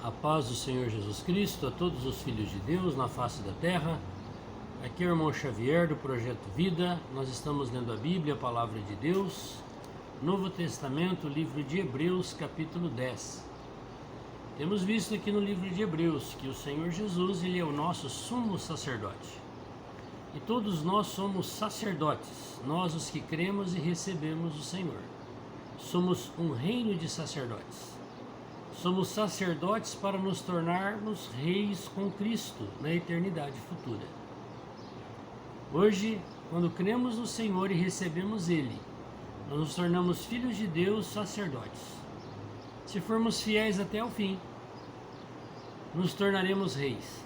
A paz do Senhor Jesus Cristo a todos os filhos de Deus na face da terra. Aqui é o irmão Xavier do Projeto Vida. Nós estamos lendo a Bíblia, a Palavra de Deus, Novo Testamento, livro de Hebreus, capítulo 10. Temos visto aqui no livro de Hebreus que o Senhor Jesus, ele é o nosso sumo sacerdote. E todos nós somos sacerdotes, nós os que cremos e recebemos o Senhor. Somos um reino de sacerdotes. Somos sacerdotes para nos tornarmos reis com Cristo na eternidade futura. Hoje, quando cremos no Senhor e recebemos Ele, nós nos tornamos filhos de Deus, sacerdotes. Se formos fiéis até o fim, nos tornaremos reis,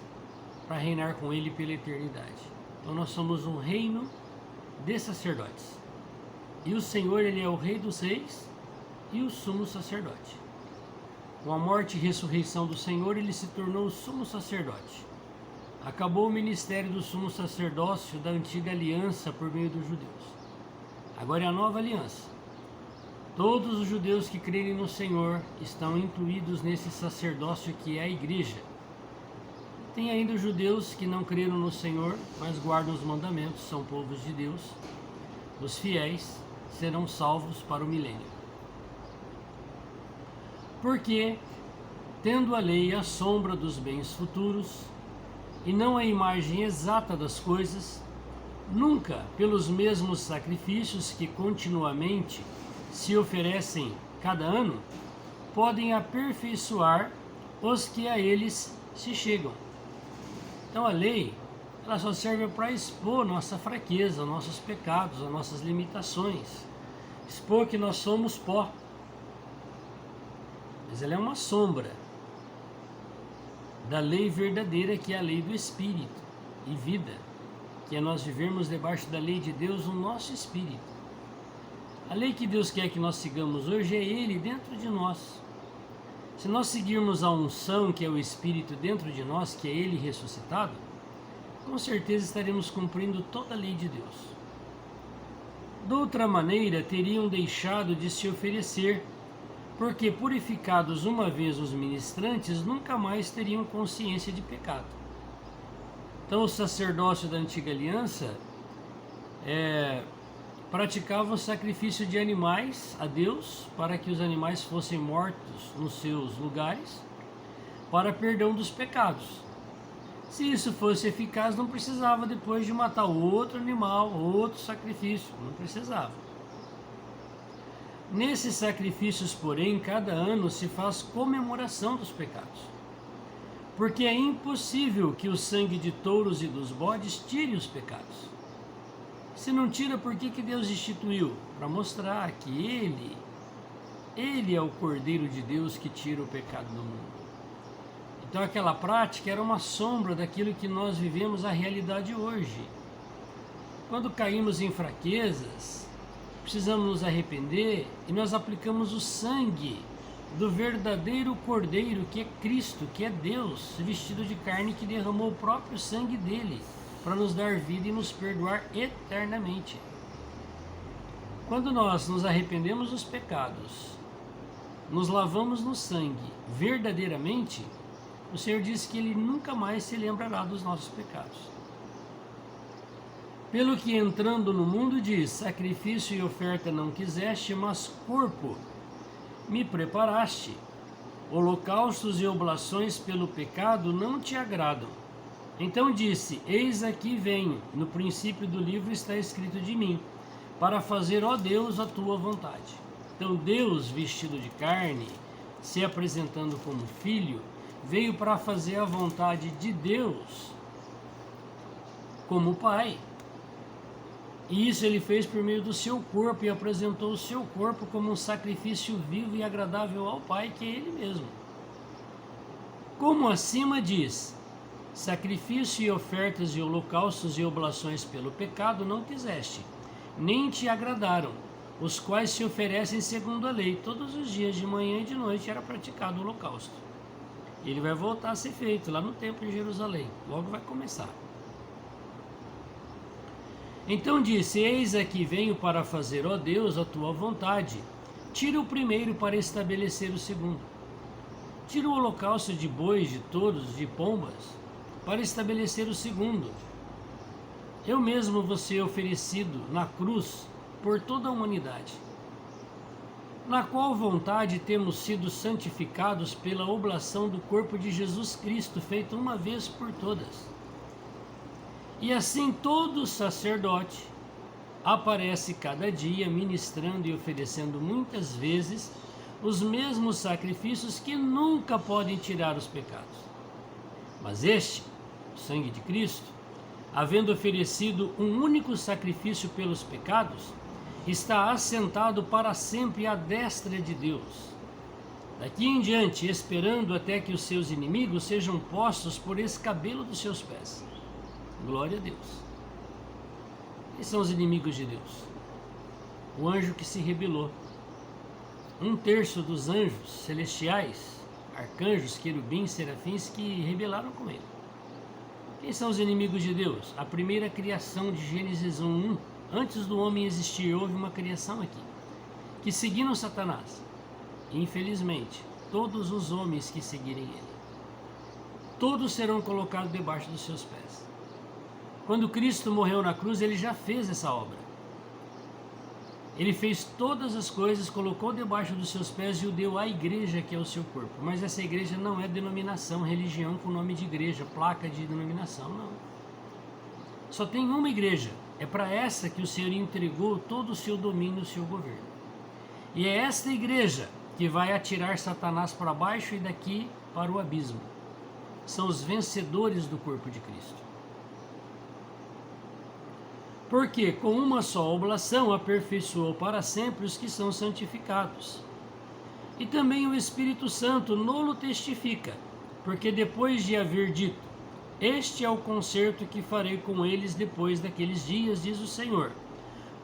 para reinar com Ele pela eternidade. Então nós somos um reino de sacerdotes. E o Senhor, Ele é o Rei dos Reis e o sumo sacerdote. Com a morte e ressurreição do Senhor, Ele se tornou o sumo sacerdote. Acabou o ministério do sumo sacerdócio da antiga aliança por meio dos judeus. Agora é a nova aliança. Todos os judeus que crerem no Senhor estão incluídos nesse sacerdócio que é a igreja. Tem ainda os judeus que não creram no Senhor, mas guardam os mandamentos, são povos de Deus. Os fiéis serão salvos para o milênio. Porque, tendo a lei a sombra dos bens futuros, e não a imagem exata das coisas, nunca, pelos mesmos sacrifícios que continuamente se oferecem cada ano, podem aperfeiçoar os que a eles se chegam. Então a lei, ela só serve para expor nossa fraqueza, nossos pecados, as nossas limitações, expor que nós somos pó. Mas ela é uma sombra da lei verdadeira, que é a lei do Espírito e vida, que é nós vivermos debaixo da lei de Deus no nosso Espírito. A lei que Deus quer que nós sigamos hoje é Ele dentro de nós. Se nós seguirmos a unção, que é o Espírito dentro de nós, que é Ele ressuscitado, com certeza estaremos cumprindo toda a lei de Deus. De outra maneira, teriam deixado de se oferecer, porque purificados uma vez os ministrantes, nunca mais teriam consciência de pecado. Então o sacerdócio da antiga aliança praticava o sacrifício de animais a Deus, para que os animais fossem mortos nos seus lugares, para perdão dos pecados. Se isso fosse eficaz, não precisava depois de matar outro animal, outro sacrifício, não precisava. Nesses sacrifícios, porém, cada ano se faz comemoração dos pecados, porque é impossível que o sangue de touros e dos bodes tire os pecados. Se não tira, por que Deus instituiu? Para mostrar que Ele é o Cordeiro de Deus que tira o pecado do mundo. Então aquela prática era uma sombra daquilo que nós vivemos a realidade hoje. Quando caímos em fraquezas, precisamos nos arrepender e nós aplicamos o sangue do verdadeiro Cordeiro, que é Cristo, que é Deus, vestido de carne, que derramou o próprio sangue dele para nos dar vida e nos perdoar eternamente. Quando nós nos arrependemos dos pecados, nos lavamos no sangue verdadeiramente, o Senhor diz que Ele nunca mais se lembrará dos nossos pecados. Pelo que entrando no mundo diz, sacrifício e oferta não quiseste, mas corpo me preparaste. Holocaustos e oblações pelo pecado não te agradam. Então disse, eis aqui venho, no princípio do livro está escrito de mim, para fazer, ó Deus, a tua vontade. Então Deus, vestido de carne, se apresentando como filho, veio para fazer a vontade de Deus como Pai. E isso Ele fez por meio do seu corpo, e apresentou o seu corpo como um sacrifício vivo e agradável ao Pai, que é Ele mesmo. Como acima diz, sacrifício e ofertas e holocaustos e oblações pelo pecado não quiseste, nem te agradaram, os quais se oferecem segundo a lei. Todos os dias, de manhã e de noite, era praticado o holocausto. E ele vai voltar a ser feito lá no templo em Jerusalém. Logo vai começar. Então disse, eis aqui venho para fazer, ó Deus, a tua vontade. Tira o primeiro para estabelecer o segundo. tira o holocausto de bois, de touros, de pombas, para estabelecer o segundo. Eu mesmo vou ser oferecido na cruz por toda a humanidade, na qual vontade temos sido santificados pela oblação do corpo de Jesus Cristo, feita uma vez por todas. E assim todo sacerdote aparece cada dia ministrando e oferecendo muitas vezes os mesmos sacrifícios que nunca podem tirar os pecados. Mas este, o sangue de Cristo, havendo oferecido um único sacrifício pelos pecados, está assentado para sempre à destra de Deus. Daqui em diante, esperando até que os seus inimigos sejam postos por escabelo dos seus pés. Glória a Deus. Quem são os inimigos de Deus? O anjo que se rebelou. 1/3 dos anjos celestiais, arcanjos, querubins, serafins, que rebelaram com ele. Quem são os inimigos de Deus? A primeira criação de Gênesis 1:1. Antes do homem existir, houve uma criação aqui, que seguiram Satanás. Infelizmente, todos os homens que seguirem ele, todos serão colocados debaixo dos seus pés. Quando Cristo morreu na cruz, ele já fez essa obra. Ele fez todas as coisas, colocou debaixo dos seus pés e o deu à igreja, que é o seu corpo. Mas essa igreja não é denominação, religião com nome de igreja, placa de denominação, não. Só tem uma igreja. É para essa que o Senhor entregou todo o seu domínio e o seu governo. E é esta igreja que vai atirar Satanás para baixo e daqui para o abismo. São os vencedores do corpo de Cristo. Porque com uma só oblação aperfeiçoou para sempre os que são santificados. E também o Espírito Santo nolo testifica, porque depois de haver dito: este é o concerto que farei com eles depois daqueles dias, diz o Senhor.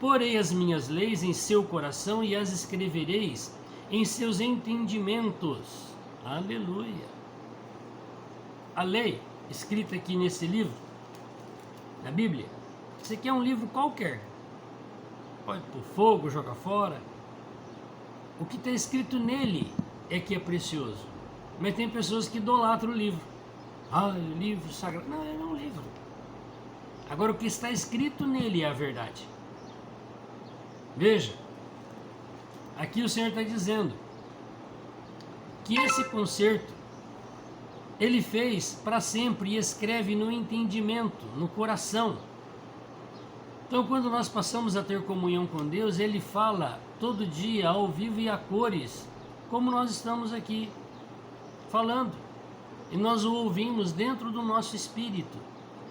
Porei as minhas leis em seu coração e as escrevereis em seus entendimentos. Aleluia! A lei, escrita aqui nesse livro, na Bíblia, isso aqui é um livro qualquer. Pode pôr fogo, joga fora. O que está escrito nele é que é precioso. Mas tem pessoas que idolatram o livro. Ah, o livro sagrado. Não, ele é um livro. Agora, o que está escrito nele é a verdade. Veja, aqui o Senhor está dizendo que esse concerto ele fez para sempre e escreve no entendimento, no coração. Então, quando nós passamos a ter comunhão com Deus, ele fala todo dia, ao vivo e a cores, como nós estamos aqui falando. E nós o ouvimos dentro do nosso espírito.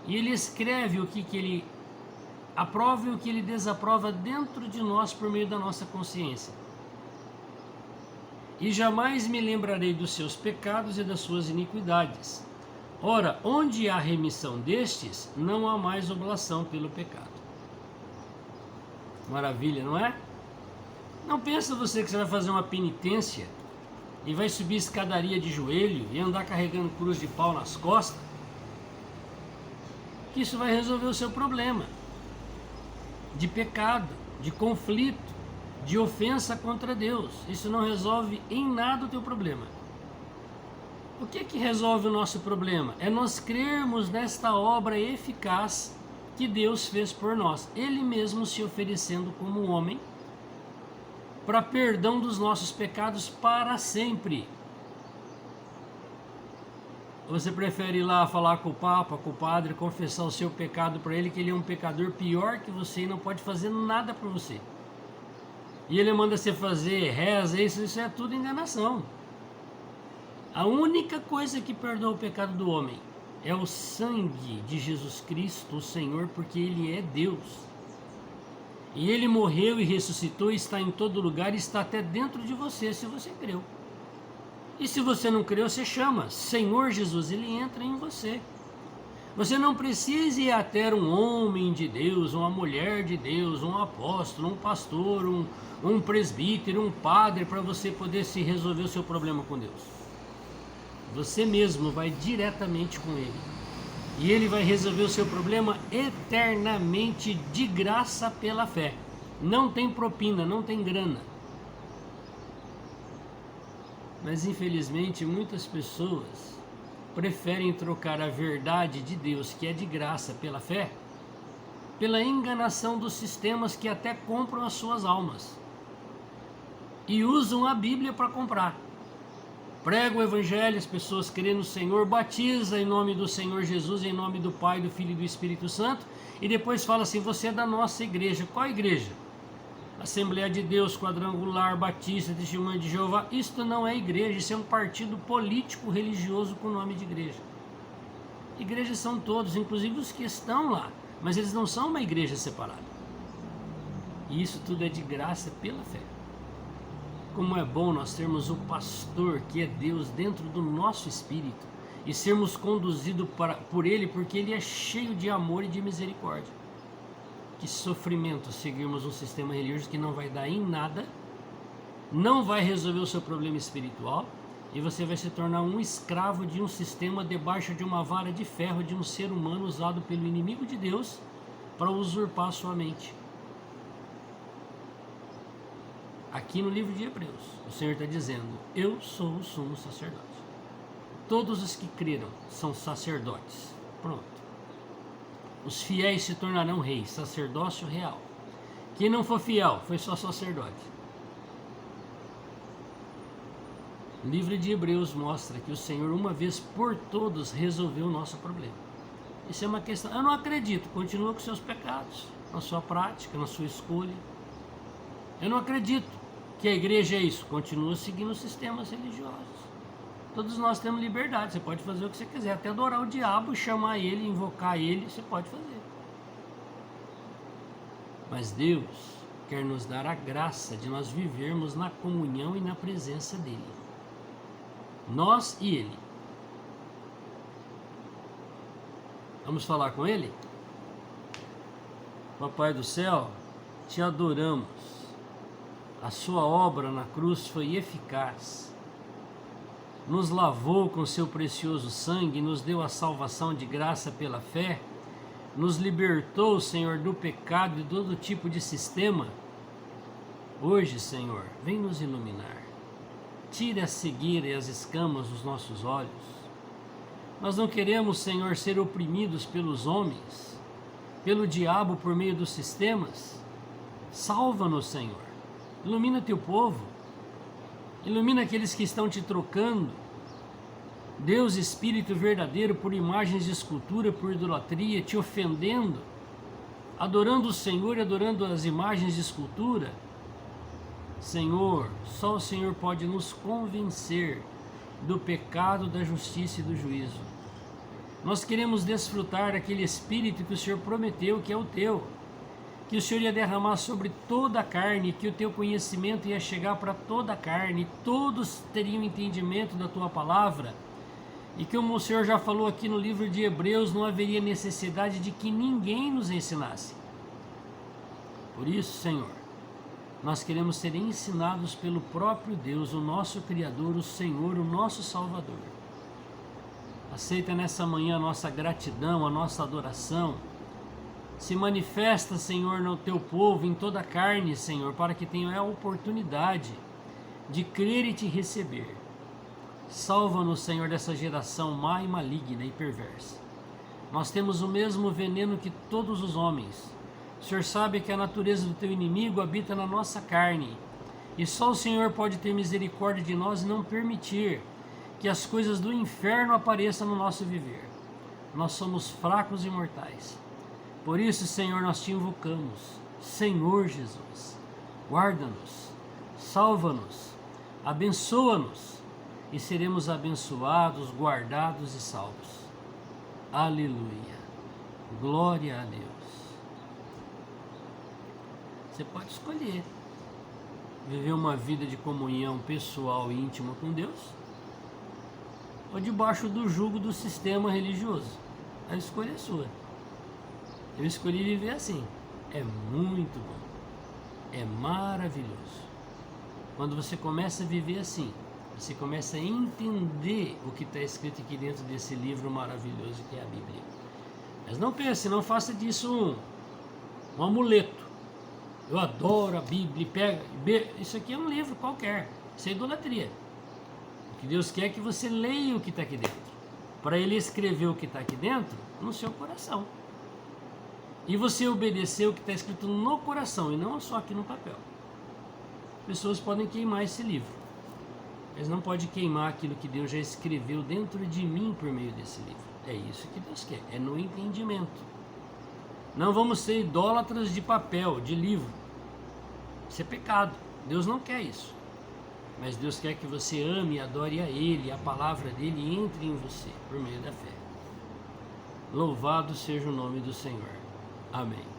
E ele escreve o que ele aprova e o que ele desaprova dentro de nós por meio da nossa consciência. E jamais me lembrarei dos seus pecados e das suas iniquidades. Ora, onde há remissão destes, não há mais oblação pelo pecado. Maravilha, não é? Não pensa você que você vai fazer uma penitência e vai subir escadaria de joelho e andar carregando cruz de pau nas costas, que isso vai resolver o seu problema de pecado, de conflito, de ofensa contra Deus. Isso não resolve em nada o teu problema. O que é que resolve o nosso problema? É nós crermos nesta obra eficaz que Deus fez por nós, Ele mesmo se oferecendo como um homem para perdão dos nossos pecados para sempre. Você prefere ir lá falar com o Papa, com o Padre, confessar o seu pecado para ele, que ele é um pecador pior que você e não pode fazer nada por você. E ele manda você fazer reza, isso é tudo enganação. A única coisa que perdoa o pecado do homem é o sangue de Jesus Cristo, o Senhor, porque Ele é Deus. E Ele morreu e ressuscitou, está em todo lugar e está até dentro de você, se você creu. E se você não creu, você chama Senhor Jesus, Ele entra em você. Você não precisa ir até um homem de Deus, uma mulher de Deus, um apóstolo, um pastor, um presbítero, um padre, para você poder se resolver o seu problema com Deus. Você mesmo vai diretamente com Ele. E Ele vai resolver o seu problema eternamente de graça pela fé. Não tem propina, não tem grana. Mas infelizmente muitas pessoas preferem trocar a verdade de Deus, que é de graça pela fé, pela enganação dos sistemas que até compram as suas almas e usam a Bíblia para comprar. Prega o Evangelho, as pessoas crendo no Senhor, batiza em nome do Senhor Jesus, em nome do Pai, do Filho e do Espírito Santo, e depois fala assim: você é da nossa igreja. Qual igreja? Assembleia de Deus, Quadrangular, Batista, Testemunha de Jeová. Isto não é igreja, isso é um partido político religioso com o nome de igreja. Igrejas são todos, inclusive os que estão lá, mas eles não são uma igreja separada. E isso tudo é de graça pela fé. Como é bom nós termos o pastor, que é Deus, dentro do nosso espírito, e sermos conduzidos por Ele, porque Ele é cheio de amor e de misericórdia. Que sofrimento seguirmos um sistema religioso que não vai dar em nada, não vai resolver o seu problema espiritual, e você vai se tornar um escravo de um sistema debaixo de uma vara de ferro de um ser humano usado pelo inimigo de Deus para usurpar a sua mente. Aqui no livro de Hebreus, o Senhor está dizendo: eu sou o sumo sacerdote. Todos os que creram são sacerdotes. Pronto. Os fiéis se tornarão reis, sacerdócio real. Quem não for fiel, foi só sacerdote. O livro de Hebreus mostra que o Senhor, uma vez por todos, resolveu o nosso problema. Isso é uma questão. Eu não acredito. Continua com seus pecados, na sua prática, na sua escolha. Eu não acredito que a igreja é isso. Continua seguindo os sistemas religiosos. Todos nós temos liberdade. Você pode fazer o que você quiser. Até adorar o diabo, chamar ele, invocar ele, você pode fazer. Mas Deus quer nos dar a graça de nós vivermos na comunhão e na presença dele. Nós e ele. Vamos falar com ele? Papai do céu, te adoramos. A sua obra na cruz foi eficaz. Nos lavou com seu precioso sangue, nos deu a salvação de graça pela fé, nos libertou, Senhor, do pecado e de todo tipo de sistema. Hoje, Senhor, vem nos iluminar. Tire a cegueira e as escamas dos nossos olhos. Nós não queremos, Senhor, ser oprimidos pelos homens, pelo diabo por meio dos sistemas. Salva-nos, Senhor. Ilumina teu povo, ilumina aqueles que estão te trocando, Deus Espírito verdadeiro, por imagens de escultura, por idolatria, te ofendendo, adorando o Senhor e adorando as imagens de escultura. Senhor, só o Senhor pode nos convencer do pecado, da justiça e do juízo. Nós queremos desfrutar daquele Espírito que o Senhor prometeu, que é o teu, que o Senhor ia derramar sobre toda a carne, que o teu conhecimento ia chegar para toda a carne, todos teriam entendimento da tua palavra, e que, como o Senhor já falou aqui no livro de Hebreus, não haveria necessidade de que ninguém nos ensinasse. Por isso, Senhor, nós queremos ser ensinados pelo próprio Deus, o nosso Criador, o Senhor, o nosso Salvador. Aceita nessa manhã a nossa gratidão, a nossa adoração. Se manifesta, Senhor, no teu povo, em toda a carne, Senhor, para que tenham a oportunidade de crer e te receber. Salva-nos, Senhor, dessa geração má e maligna e perversa. Nós temos o mesmo veneno que todos os homens. O Senhor sabe que a natureza do teu inimigo habita na nossa carne, e só o Senhor pode ter misericórdia de nós e não permitir que as coisas do inferno apareçam no nosso viver. Nós somos fracos e mortais. Por isso, Senhor, nós te invocamos. Senhor Jesus, guarda-nos, salva-nos, abençoa-nos, e seremos abençoados, guardados e salvos. Aleluia. Glória a Deus. Você pode escolher viver uma vida de comunhão pessoal e íntima com Deus, ou debaixo do jugo do sistema religioso. A escolha é sua. Eu escolhi viver assim. É muito bom. É maravilhoso. Quando você começa a viver assim, você começa a entender o que está escrito aqui dentro desse livro maravilhoso que é a Bíblia. Mas não pense, não faça disso um amuleto. Eu adoro a Bíblia, pega. Isso aqui é um livro qualquer. Isso é idolatria. O que Deus quer é que você leia o que está aqui dentro, para Ele escrever o que está aqui dentro no seu coração. E você obedecer o que está escrito no coração, e não só aqui no papel. Pessoas podem queimar esse livro, mas não pode queimar aquilo que Deus já escreveu dentro de mim por meio desse livro. É isso que Deus quer, é no entendimento. Não vamos ser idólatras de papel, de livro. Isso é pecado. Deus não quer isso. Mas Deus quer que você ame e adore a Ele, a palavra dEle entre em você, por meio da fé. Louvado seja o nome do Senhor. Amém.